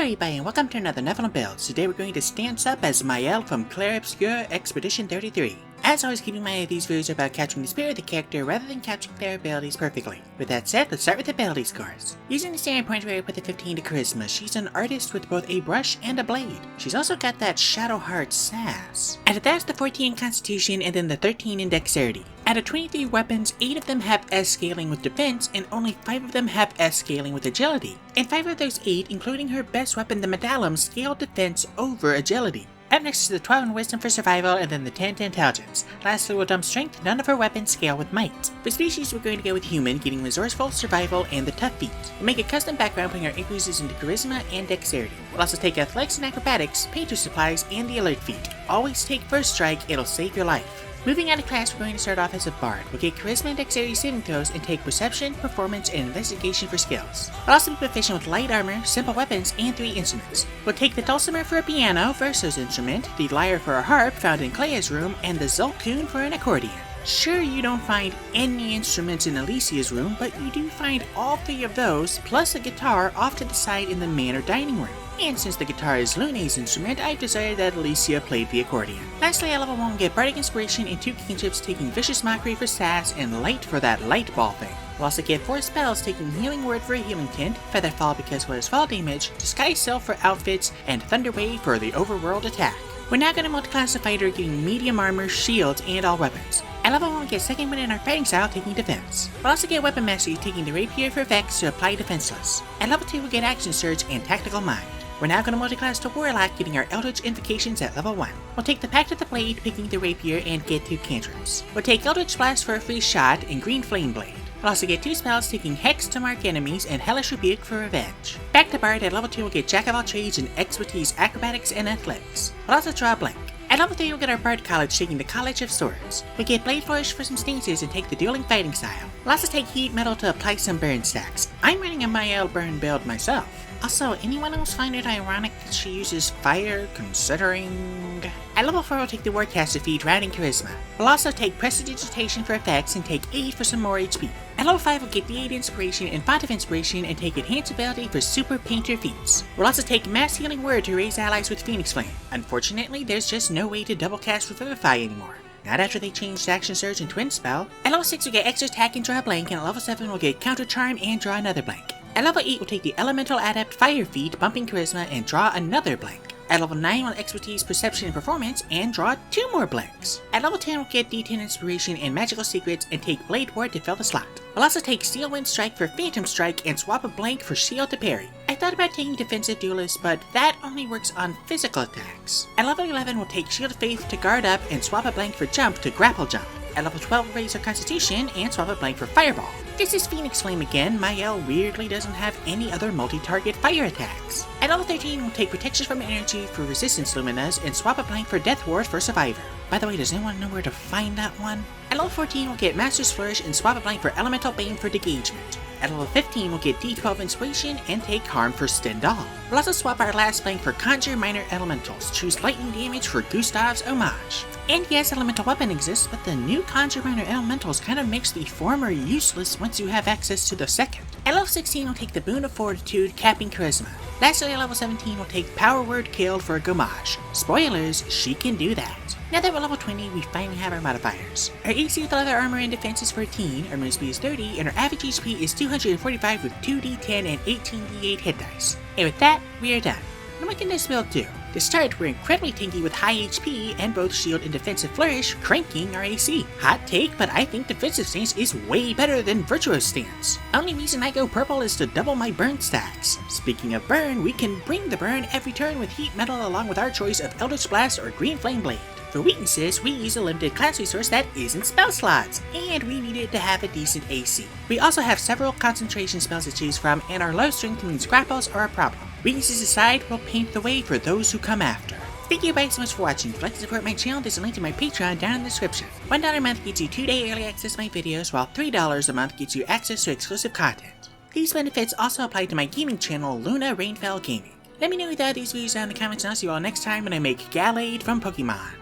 Hello everybody and welcome to another Nephilim build. Today we're going to stance up as Maelle from Clair Obscur Expedition 33. As always, keep in mind that these videos are about capturing the spirit of the character rather than capturing their abilities perfectly. With that said, let's start with the ability scores. Using the standard point rate with a 15 to charisma, she's an artist with both a brush and a blade. She's also got that Shadow Heart sass. After that's the 14 in constitution and then the 13 in dexterity. Out of 23 weapons, 8 of them have S scaling with defense and only 5 of them have S scaling with agility. And 5 of those 8, including her best weapon the Medallum, scale defense over agility. Up next is the 12 in wisdom for survival and then the 10 to intelligence. Lastly, with dumb strength, none of her weapons scale with might. For species, we're going to go with human, getting resourceful, survival, and the tough feat. We'll make a custom background putting our increases into charisma and dexterity. We'll also take athletics and acrobatics, painter supplies, and the alert feat. Always take first strike, it'll save your life. Moving out of class, we're going to start off as a bard. We'll get charisma and dexterity saving throws and take perception, performance, and investigation for skills. We'll also be proficient with light armor, simple weapons, and 3 instruments. We'll take the dulcimer for a piano, Verso's instrument, the lyre for a harp found in Claire's room, and the zulkun for an accordion. Sure, you don't find any instruments in Alicia's room, but you do find all 3 of those, plus a guitar off to the side in the manor dining room. And since the guitar is Luna's instrument, I've decided that Alicia played the accordion. Lastly, at level 1 we'll get Bardic Inspiration and 2 cantrips taking Vicious Mockery for sass and Light for that light ball thing. We'll also get 4 spells taking Healing Word for a healing tint, Featherfall because what is fall damage, Disguise Self for outfits, and Thunder Wave for the overworld attack. We're now going to multiclass the fighter getting medium armor, shields, and all weapons. At level 1 we'll get second wind in our fighting style taking defense. We'll also get weapon mastery taking the rapier for effects to apply defenseless. At level 2 we'll get action surge and tactical mind. We're now going to multiclass to Warlock, getting our Eldritch Invocations at level 1. We'll take the Pact of the Blade, picking the Rapier, and get 2 cantrips. We'll take Eldritch Blast for a free shot, and Green Flame Blade. We'll also get 2 spells, taking Hex to mark enemies, and Hellish Rebuke for revenge. Back to Bard, at level 2 we'll get Jack of all trades and expertise acrobatics and athletics. We'll also draw a blank. At level 3 we'll get our Bard College, taking the College of Swords. We'll get Blade Flourish for some stances and take the Dueling Fighting Style. We'll also take Heat Metal to apply some burn stacks. I'm running a Maelle burn build myself. Also, anyone else find it ironic that she uses fire, considering... At level 4 we'll take the Warcaster feat, riding Charisma. We'll also take Prestidigitation for effects and take 8 for some more HP. At level 5 we'll get the 8 Inspiration and Font of Inspiration and take Enhance Ability for Super Painter feats. We'll also take Mass Healing Word to raise allies with Phoenix Flame. Unfortunately, there's just no way to double cast Revivify anymore. Not after they changed Action Surge and Twin Spell. At level 6 we'll get Extra Attack and draw a blank, and at level 7 we'll get Counter Charm and draw another blank. At level 8 we'll take the Elemental Adept Fire feat, bumping Charisma, and draw another blank. At level 9 we'll Expertise Perception and Performance, and draw 2 more blanks. At level 10 we'll get D10 Inspiration and Magical Secrets, and take Blade Ward to fill the slot. We'll also take Steel Wind Strike for Phantom Strike, and swap a blank for Shield to parry. I thought about taking Defensive Duelist, but that only works on physical attacks. At level 11 we'll take Shield of Faith to guard up, and swap a blank for Jump to grapple jump. At level 12 we'll raise our Constitution, and swap a blank for Fireball. This is Phoenix Flame again. Maelle weirdly doesn't have any other multi-target fire attacks. At level 13 we'll take Protection from Energy for Resistance Luminas, and swap a blank for Death Ward for Survivor. By the way, does anyone know where to find that one? At level 14 we'll get Master's Flourish and swap a blank for Elemental Bane for Degagement. At level 15 we'll get D12 Inspiration and take Harm for Stendhal. We'll also swap our last blank for Conjure Minor Elementals. Choose Lightning Damage for Gustav's Homage. And yes, Elemental Weapon exists, but the new Conjure Minor Elementals kind of makes the former useless once you have access to the second. At level 16 we'll take the Boon of Fortitude, capping Charisma. Lastly, at level 17 we'll take Power Word Killed for Gomage. Spoilers, she can do that. Now that we're level 20, we finally have our modifiers. Our AC with leather armor and defense is 14, our move speed is 30, and our average HP is 245 with 2d10 and 18d8 hit dice. And with that, we are done. Now what can this build do? To start, we're incredibly tanky with high HP and both shield and defensive flourish, cranking our AC. Hot take, but I think defensive stance is way better than virtuous stance. Only reason I go purple is to double my burn stacks. Speaking of burn, we can bring the burn every turn with heat metal along with our choice of Eldritch Blast or Green Flame Blade. For weaknesses, we use a limited class resource that isn't spell slots, and we need it to have a decent AC. We also have several concentration spells to choose from, and our low strength means grapples are a problem. Weaknesses aside, we'll paint the way for those who come after. Thank you guys so much for watching. If you'd like to support my channel, there's a link to my Patreon down in the description. $1 a month gets you 2-day early access to my videos, while $3 a month gets you access to exclusive content. These benefits also apply to my gaming channel, Luna Rainfell Gaming. Let me know your thoughts on these videos down in the comments, and I'll see you all next time when I make Gallade from Pokemon.